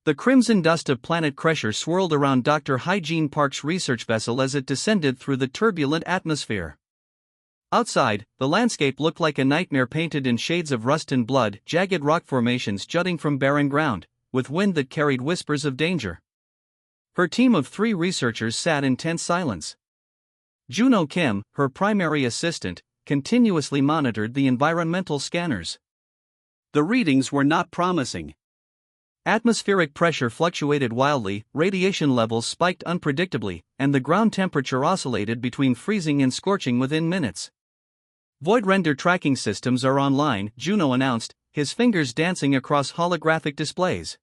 The crimson dust of planet Crusher swirled around Dr. Hygiene Park's research vessel as it descended through the turbulent atmosphere. Outside, the landscape looked like a nightmare painted in shades of rust and blood, jagged rock formations jutting from barren ground, with wind that carried whispers of danger. Her team of 3 researchers sat in tense silence. Juno Kim, her primary assistant, continuously monitored the environmental scanners. The readings were not promising. Atmospheric pressure fluctuated wildly, radiation levels spiked unpredictably, and the ground temperature oscillated between freezing and scorching within minutes. Void render tracking systems are online, Juno announced, his fingers dancing across holographic displays.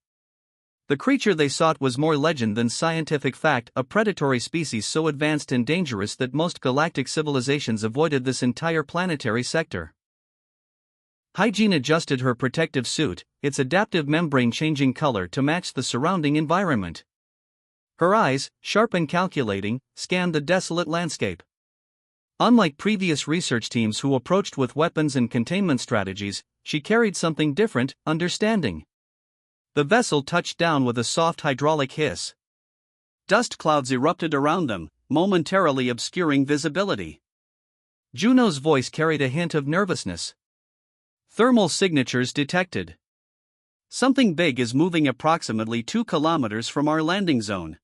The creature they sought was more legend than scientific fact, a predatory species so advanced and dangerous that most galactic civilizations avoided this entire planetary sector. Hygiene adjusted her protective suit, its adaptive membrane changing color to match the surrounding environment. Her eyes, sharp and calculating, scanned the desolate landscape. Unlike previous research teams who approached with weapons and containment strategies, she carried something different: understanding. The vessel touched down with a soft hydraulic hiss. Dust clouds erupted around them, momentarily obscuring visibility. Juno's voice carried a hint of nervousness. Thermal signatures detected. Something big is moving approximately 2 kilometers from our landing zone.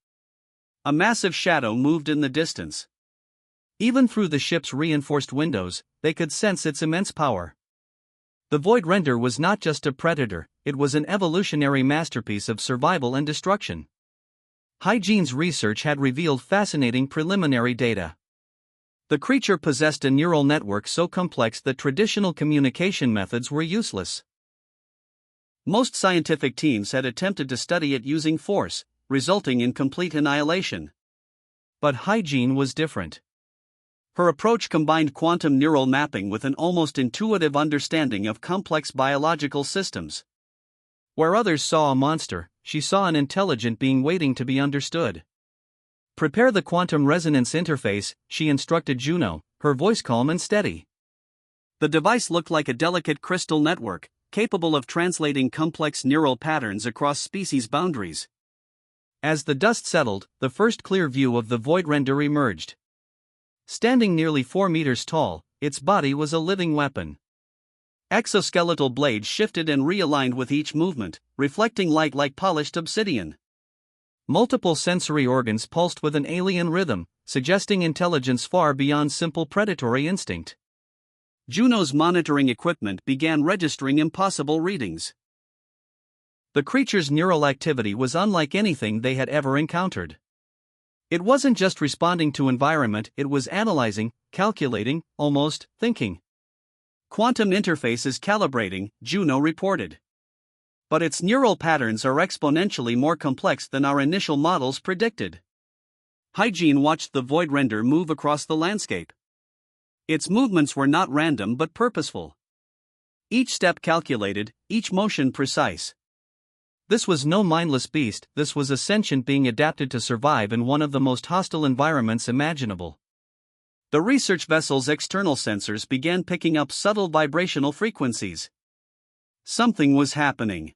A massive shadow moved in the distance. Even through the ship's reinforced windows, they could sense its immense power. The Void Render was not just a predator, it was an evolutionary masterpiece of survival and destruction. Hygiene's research had revealed fascinating preliminary data. The creature possessed a neural network so complex that traditional communication methods were useless. Most scientific teams had attempted to study it using force, resulting in complete annihilation. But Hygiene was different. Her approach combined quantum neural mapping with an almost intuitive understanding of complex biological systems. Where others saw a monster, she saw an intelligent being waiting to be understood. Prepare the quantum resonance interface, she instructed Juno, her voice calm and steady. The device looked like a delicate crystal network, capable of translating complex neural patterns across species boundaries. As the dust settled, the first clear view of the Void Render emerged. Standing nearly 4 meters tall, its body was a living weapon. Exoskeletal blades shifted and realigned with each movement, reflecting light like polished obsidian. Multiple sensory organs pulsed with an alien rhythm, suggesting intelligence far beyond simple predatory instinct. Juno's monitoring equipment began registering impossible readings. The creature's neural activity was unlike anything they had ever encountered. It wasn't just responding to environment, it was analyzing, calculating, almost thinking. Quantum interface is calibrating, Juno reported. But its neural patterns are exponentially more complex than our initial models predicted. Hygiene watched the Void Render move across the landscape. Its movements were not random but purposeful. Each step calculated, each motion precise. This was no mindless beast, this was a sentient being adapted to survive in one of the most hostile environments imaginable. The research vessel's external sensors began picking up subtle vibrational frequencies. Something was happening.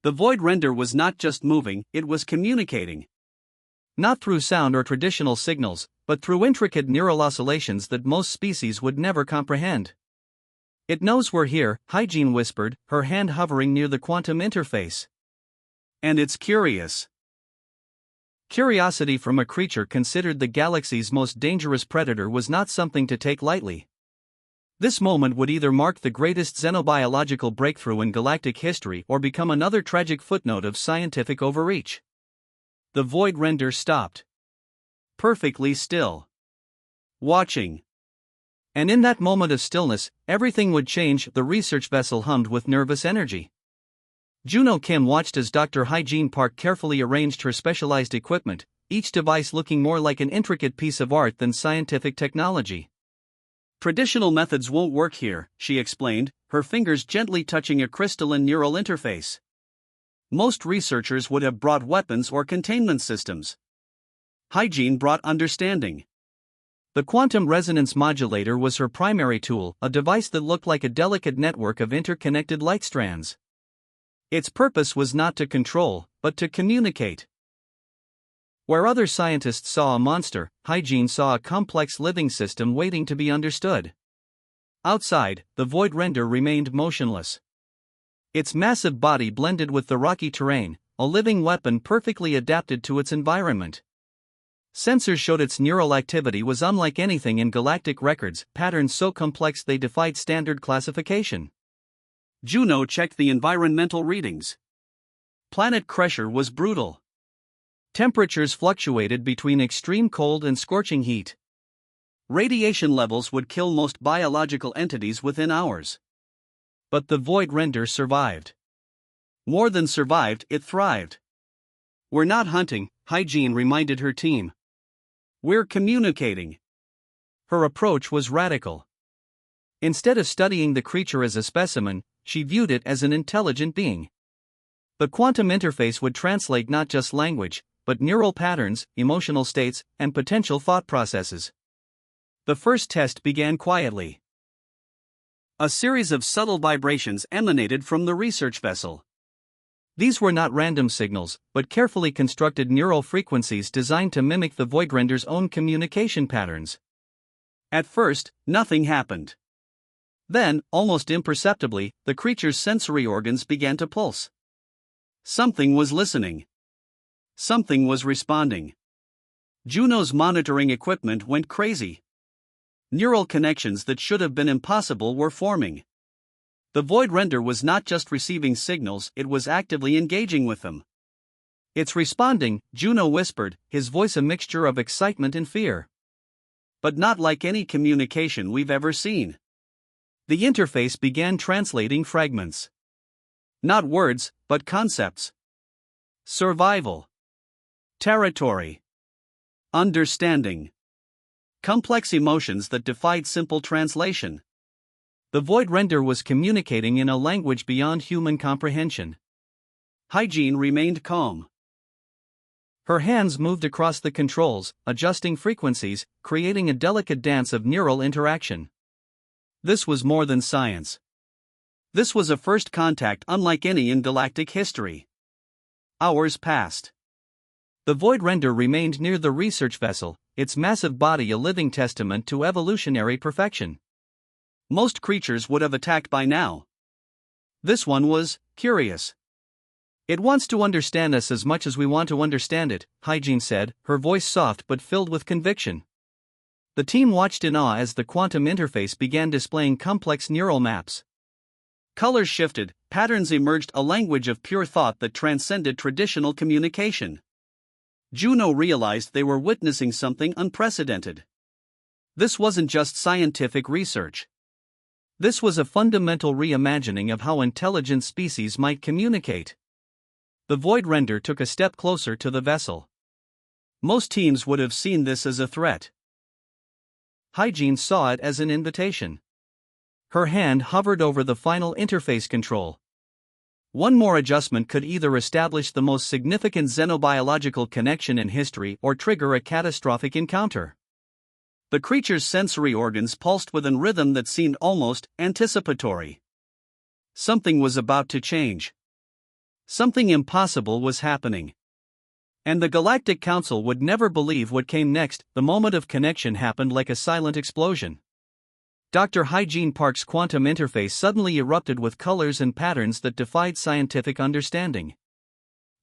The Void Render was not just moving, it was communicating. Not through sound or traditional signals, but through intricate neural oscillations that most species would never comprehend. It knows we're here, Hygiene whispered, her hand hovering near the quantum interface. And it's curious. Curiosity from a creature considered the galaxy's most dangerous predator was not something to take lightly. This moment would either mark the greatest xenobiological breakthrough in galactic history or become another tragic footnote of scientific overreach. The Void Render stopped. Perfectly still. Watching. And in that moment of stillness, everything would change. The research vessel hummed with nervous energy. Juno Kim watched as Dr. Hygiene Park carefully arranged her specialized equipment, each device looking more like an intricate piece of art than scientific technology. Traditional methods won't work here, she explained, her fingers gently touching a crystalline neural interface. Most researchers would have brought weapons or containment systems. Hygiene brought understanding. The quantum resonance modulator was her primary tool, a device that looked like a delicate network of interconnected light strands. Its purpose was not to control, but to communicate. Where other scientists saw a monster, Hygiene saw a complex living system waiting to be understood. Outside, the void render remained motionless. Its massive body blended with the rocky terrain, a living weapon perfectly adapted to its environment. Sensors showed its neural activity was unlike anything in galactic records, patterns so complex they defied standard classification. Juno checked the environmental readings. Planet pressure was brutal. Temperatures fluctuated between extreme cold and scorching heat. Radiation levels would kill most biological entities within hours. But the void render survived. More than survived, it thrived. We're not hunting, Hygiene reminded her team. We're communicating. Her approach was radical. Instead of studying the creature as a specimen, she viewed it as an intelligent being. The quantum interface would translate not just language, but neural patterns, emotional states, and potential thought processes. The first test began quietly. A series of subtle vibrations emanated from the research vessel. These were not random signals, but carefully constructed neural frequencies designed to mimic the void render's own communication patterns. At first, nothing happened. Then, almost imperceptibly, the creature's sensory organs began to pulse. Something was listening. Something was responding. Juno's monitoring equipment went crazy. Neural connections that should have been impossible were forming. The void render was not just receiving signals, it was actively engaging with them. It's responding, Juno whispered, his voice a mixture of excitement and fear. But not like any communication we've ever seen. The interface began translating fragments. Not words, but concepts. Survival. Territory. Understanding. Complex emotions that defied simple translation. The void render was communicating in a language beyond human comprehension. Hygiene remained calm. Her hands moved across the controls, adjusting frequencies, creating a delicate dance of neural interaction. This was more than science. This was a first contact unlike any in galactic history. Hours passed. The void render remained near the research vessel, its massive body a living testament to evolutionary perfection. Most creatures would have attacked by now. This one was curious. It wants to understand us as much as we want to understand it, Hygiene said, her voice soft but filled with conviction. The team watched in awe as the quantum interface began displaying complex neural maps. Colors shifted, patterns emerged, a language of pure thought that transcended traditional communication. Juno realized they were witnessing something unprecedented. This wasn't just scientific research. This was a fundamental reimagining of how intelligent species might communicate. The void render took a step closer to the vessel. Most teams would have seen this as a threat. Hygiene saw it as an invitation. Her hand hovered over the final interface control. One more adjustment could either establish the most significant xenobiological connection in history or trigger a catastrophic encounter. The creature's sensory organs pulsed with a rhythm that seemed almost anticipatory. Something was about to change. Something impossible was happening. And the Galactic Council would never believe what came next. The moment of connection happened like a silent explosion. Dr. Hygiene Park's quantum interface suddenly erupted with colors and patterns that defied scientific understanding.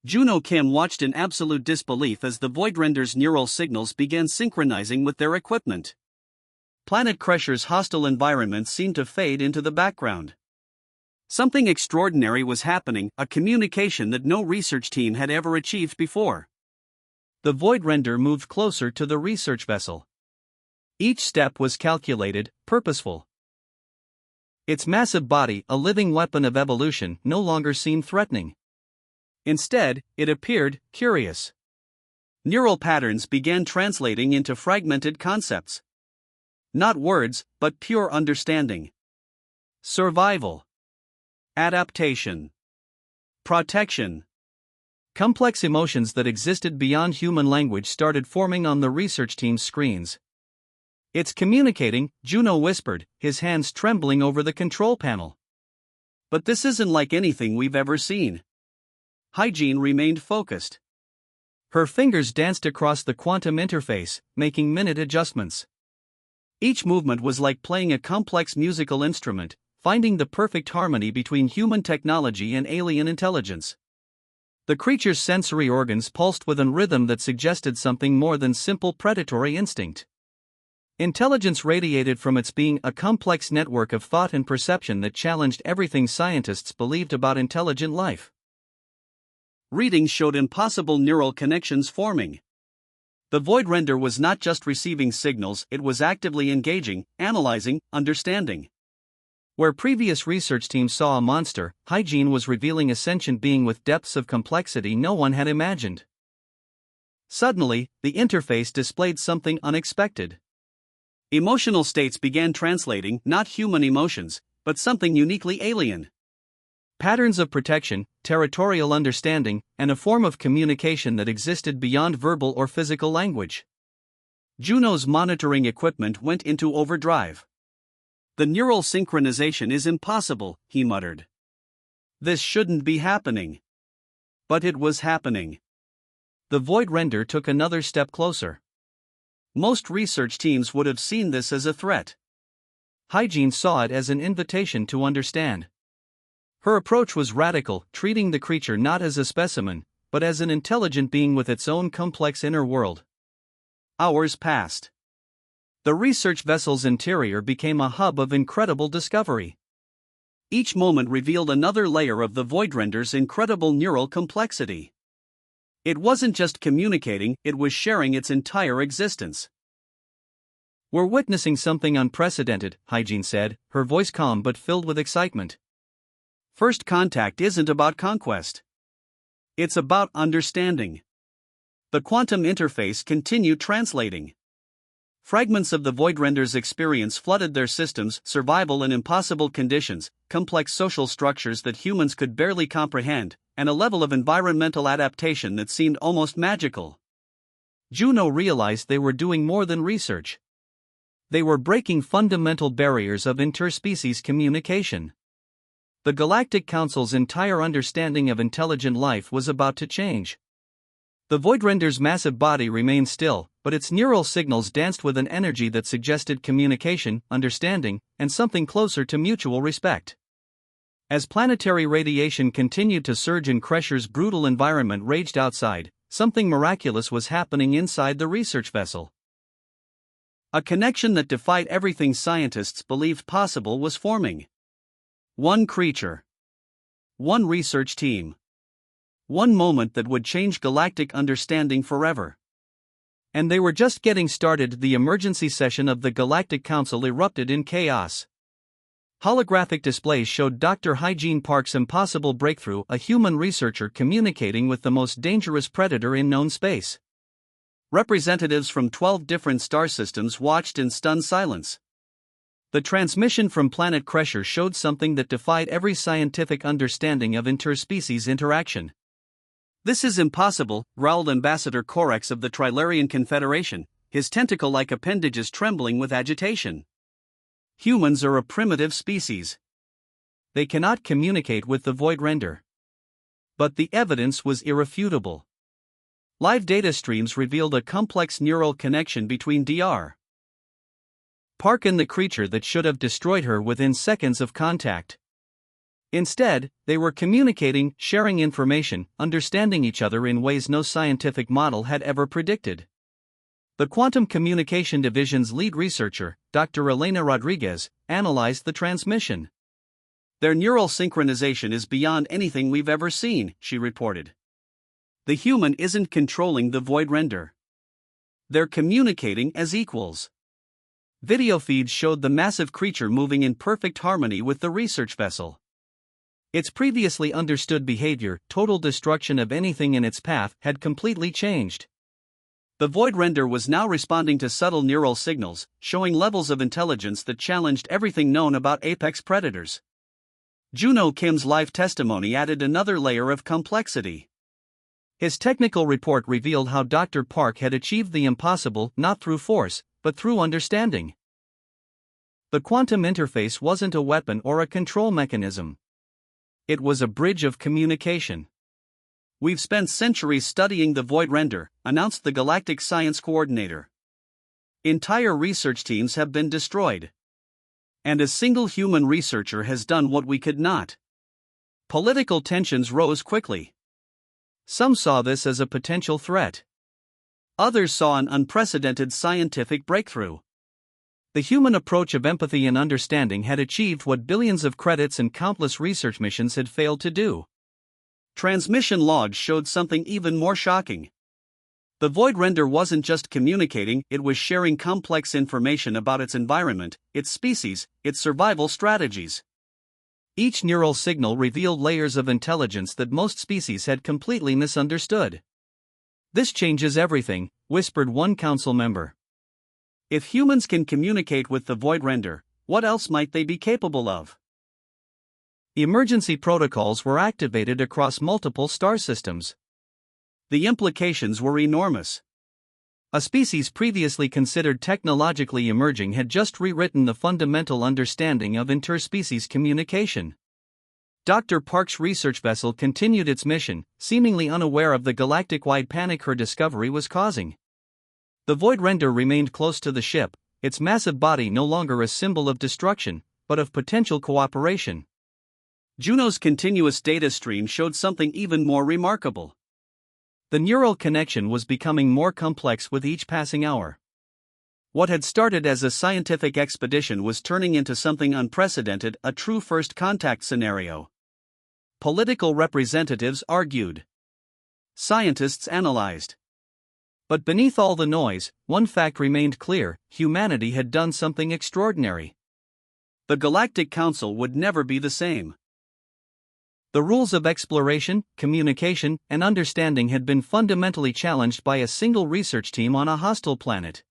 Juno Kim watched in absolute disbelief as the void render's neural signals began synchronizing with their equipment. Planet Crusher's hostile environment seemed to fade into the background. Something extraordinary was happening, a communication that no research team had ever achieved before. The void render moved closer to the research vessel. Each step was calculated, purposeful. Its massive body, a living weapon of evolution, no longer seemed threatening. Instead, it appeared curious. Neural patterns began translating into fragmented concepts. Not words, but pure understanding. Survival. Adaptation. Protection. Complex emotions that existed beyond human language started forming on the research team's screens. "It's communicating," Juno whispered, his hands trembling over the control panel. But this isn't like anything we've ever seen. Hygiene remained focused. Her fingers danced across the quantum interface, making minute adjustments. Each movement was like playing a complex musical instrument, finding the perfect harmony between human technology and alien intelligence. The creature's sensory organs pulsed with a rhythm that suggested something more than simple predatory instinct. Intelligence radiated from its being, a complex network of thought and perception that challenged everything scientists believed about intelligent life. Readings showed impossible neural connections forming. The void render was not just receiving signals, it was actively engaging, analyzing, understanding. Where previous research teams saw a monster, Hygiene was revealing a sentient being with depths of complexity no one had imagined. Suddenly, the interface displayed something unexpected. Emotional states began translating, not human emotions, but something uniquely alien. Patterns of protection, territorial understanding, and a form of communication that existed beyond verbal or physical language. Juno's monitoring equipment went into overdrive. "The neural synchronization is impossible," he muttered. "This shouldn't be happening." But it was happening. The void render took another step closer. Most research teams would have seen this as a threat. Hygiene saw it as an invitation to understand. Her approach was radical, treating the creature not as a specimen, but as an intelligent being with its own complex inner world. Hours passed. The research vessel's interior became a hub of incredible discovery. Each moment revealed another layer of the void render's incredible neural complexity. It wasn't just communicating, it was sharing its entire existence. "We're witnessing something unprecedented," Hygiene said, her voice calm but filled with excitement. First contact isn't about conquest. It's about understanding. The quantum interface continued translating. Fragments of the void render's experience flooded their systems, survival in impossible conditions, complex social structures that humans could barely comprehend, and a level of environmental adaptation that seemed almost magical. Juno realized they were doing more than research. They were breaking fundamental barriers of interspecies communication. The Galactic Council's entire understanding of intelligent life was about to change. The void render's massive body remained still, but its neural signals danced with an energy that suggested communication, understanding, and something closer to mutual respect. As planetary radiation continued to surge and Crusher's brutal environment raged outside, something miraculous was happening inside the research vessel. A connection that defied everything scientists believed possible was forming. One creature. One research team. One moment that would change galactic understanding forever. And they were just getting started. The emergency session of the Galactic Council erupted in chaos. Holographic displays showed Dr. Hygiene Park's impossible breakthrough, a human researcher communicating with the most dangerous predator in known space. Representatives from 12 different star systems watched in stunned silence. The transmission from planet Crusher showed something that defied every scientific understanding of interspecies interaction. "This is impossible," growled Ambassador Corex of the Trilarian Confederation, his tentacle-like appendages trembling with agitation. "Humans are a primitive species. They cannot communicate with the void render." But the evidence was irrefutable. Live data streams revealed a complex neural connection between Dr. Park and the creature that should have destroyed her within seconds of contact. Instead, they were communicating, sharing information, understanding each other in ways no scientific model had ever predicted. The Quantum Communication Division's lead researcher, Dr. Elena Rodriguez, analyzed the transmission. "Their neural synchronization is beyond anything we've ever seen," she reported. "The human isn't controlling the void render. They're communicating as equals." Video feeds showed the massive creature moving in perfect harmony with the research vessel. Its previously understood behavior, total destruction of anything in its path, had completely changed. The void render was now responding to subtle neural signals, showing levels of intelligence that challenged everything known about apex predators. Juno Kim's live testimony added another layer of complexity. His technical report revealed how Dr. Park had achieved the impossible not through force, but through understanding. The quantum interface wasn't a weapon or a control mechanism. It was a bridge of communication. "We've spent centuries studying the void render," announced the Galactic Science Coordinator. "Entire research teams have been destroyed. And a single human researcher has done what we could not." Political tensions rose quickly. Some saw this as a potential threat. Others saw an unprecedented scientific breakthrough. The human approach of empathy and understanding had achieved what billions of credits and countless research missions had failed to do. Transmission logs showed something even more shocking. The void render wasn't just communicating, it was sharing complex information about its environment, its species, its survival strategies. Each neural signal revealed layers of intelligence that most species had completely misunderstood. "This changes everything," whispered one council member. "If humans can communicate with the void render, what else might they be capable of?" Emergency protocols were activated across multiple star systems. The implications were enormous. A species previously considered technologically emerging had just rewritten the fundamental understanding of interspecies communication. Dr. Park's research vessel continued its mission, seemingly unaware of the galactic-wide panic her discovery was causing. The void render remained close to the ship, its massive body no longer a symbol of destruction, but of potential cooperation. Juno's continuous data stream showed something even more remarkable. The neural connection was becoming more complex with each passing hour. What had started as a scientific expedition was turning into something unprecedented, a true first contact scenario. Political representatives argued. Scientists analyzed. But beneath all the noise, one fact remained clear: humanity had done something extraordinary. The Galactic Council would never be the same. The rules of exploration, communication, and understanding had been fundamentally challenged by a single research team on a hostile planet.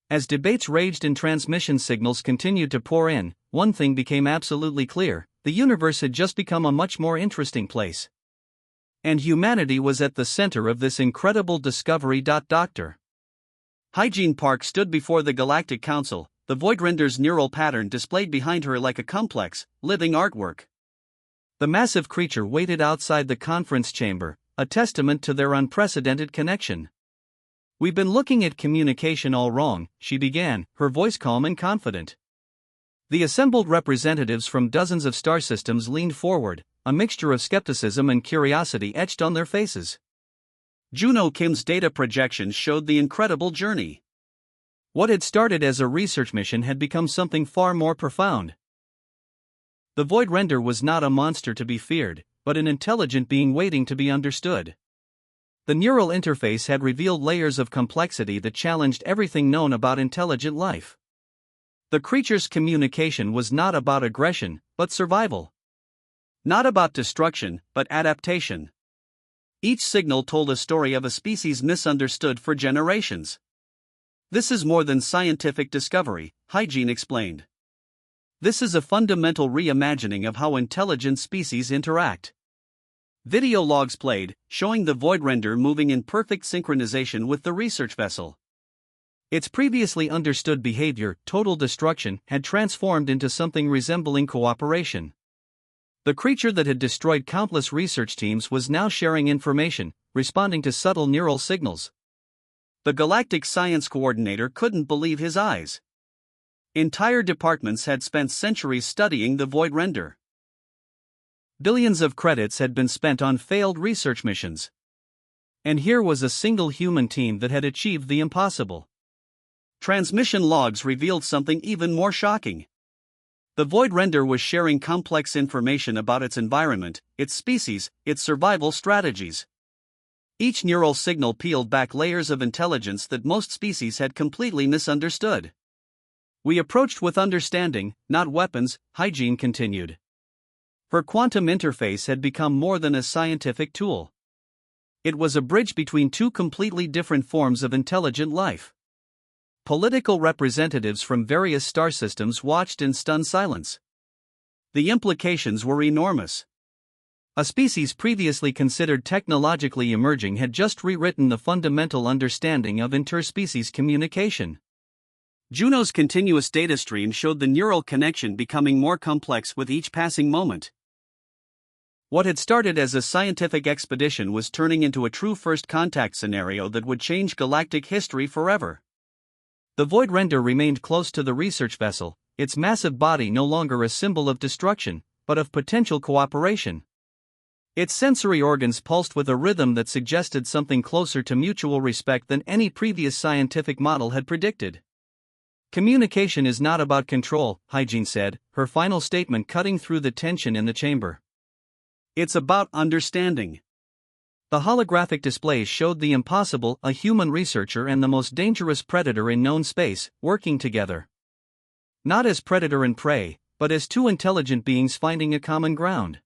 As debates raged and transmission signals continued to pour in, one thing became absolutely clear: the universe had just become a much more interesting place. And humanity was at the center of this incredible discovery. Dr. Hygiene Park stood before the Galactic Council, the void render's neural pattern displayed behind her like a complex, living artwork. The massive creature waited outside the conference chamber, a testament to their unprecedented connection. "We've been looking at communication all wrong," she began, her voice calm and confident. The assembled representatives from dozens of star systems leaned forward, a mixture of skepticism and curiosity etched on their faces. Juno Kim's data projections showed the incredible journey. What had started as a research mission had become something far more profound. The void render was not a monster to be feared, but an intelligent being waiting to be understood. The neural interface had revealed layers of complexity that challenged everything known about intelligent life. The creature's communication was not about aggression, but survival. Not about destruction, but adaptation. Each signal told a story of a species misunderstood for generations. "This is more than scientific discovery," Hygiene explained. "This is a fundamental reimagining of how intelligent species interact." Video logs played, showing the void render moving in perfect synchronization with the research vessel. Its previously understood behavior, total destruction, had transformed into something resembling cooperation. The creature that had destroyed countless research teams was now sharing information, responding to subtle neural signals. The Galactic Science Coordinator couldn't believe his eyes. Entire departments had spent centuries studying the void render. Billions of credits had been spent on failed research missions. And here was a single human team that had achieved the impossible. Transmission logs revealed something even more shocking. The void render was sharing complex information about its environment, its species, its survival strategies. Each neural signal peeled back layers of intelligence that most species had completely misunderstood. "We approached with understanding, not weapons," Hygiene continued. Her quantum interface had become more than a scientific tool. It was a bridge between two completely different forms of intelligent life. Political representatives from various star systems watched in stunned silence. The implications were enormous. A species previously considered technologically emerging had just rewritten the fundamental understanding of interspecies communication. Juno's continuous data stream showed the neural connection becoming more complex with each passing moment. What had started as a scientific expedition was turning into a true first contact scenario that would change galactic history forever. The Void Render remained close to the research vessel, its massive body no longer a symbol of destruction, but of potential cooperation. Its sensory organs pulsed with a rhythm that suggested something closer to mutual respect than any previous scientific model had predicted. Communication is not about control, Hygiene said, her final statement cutting through the tension in the chamber. It's about understanding. The holographic displays showed the impossible, a human researcher and the most dangerous predator in known space, working together. Not as predator and prey, but as two intelligent beings finding a common ground.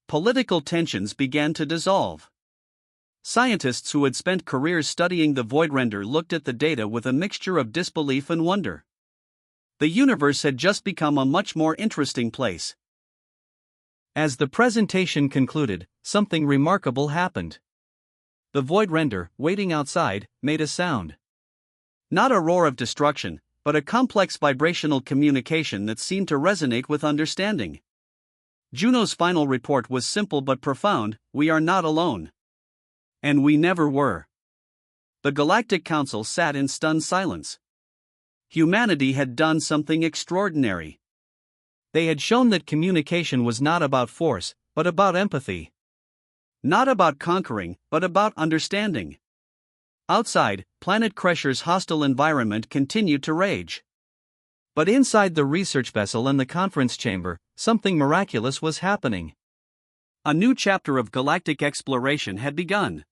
Political tensions began to dissolve. Scientists who had spent careers studying the Void Render looked at the data with a mixture of disbelief and wonder. The universe had just become a much more interesting place. As the presentation concluded, something remarkable happened. The Void Render, waiting outside, made a sound. Not a roar of destruction, but a complex vibrational communication that seemed to resonate with understanding. Juno's final report was simple but profound: we are not alone. And we never were. The Galactic Council sat in stunned silence. Humanity had done something extraordinary. They had shown that communication was not about force, but about empathy. Not about conquering, but about understanding. Outside, Planet Crusher's hostile environment continued to rage. But inside the research vessel and the conference chamber, something miraculous was happening. A new chapter of galactic exploration had begun.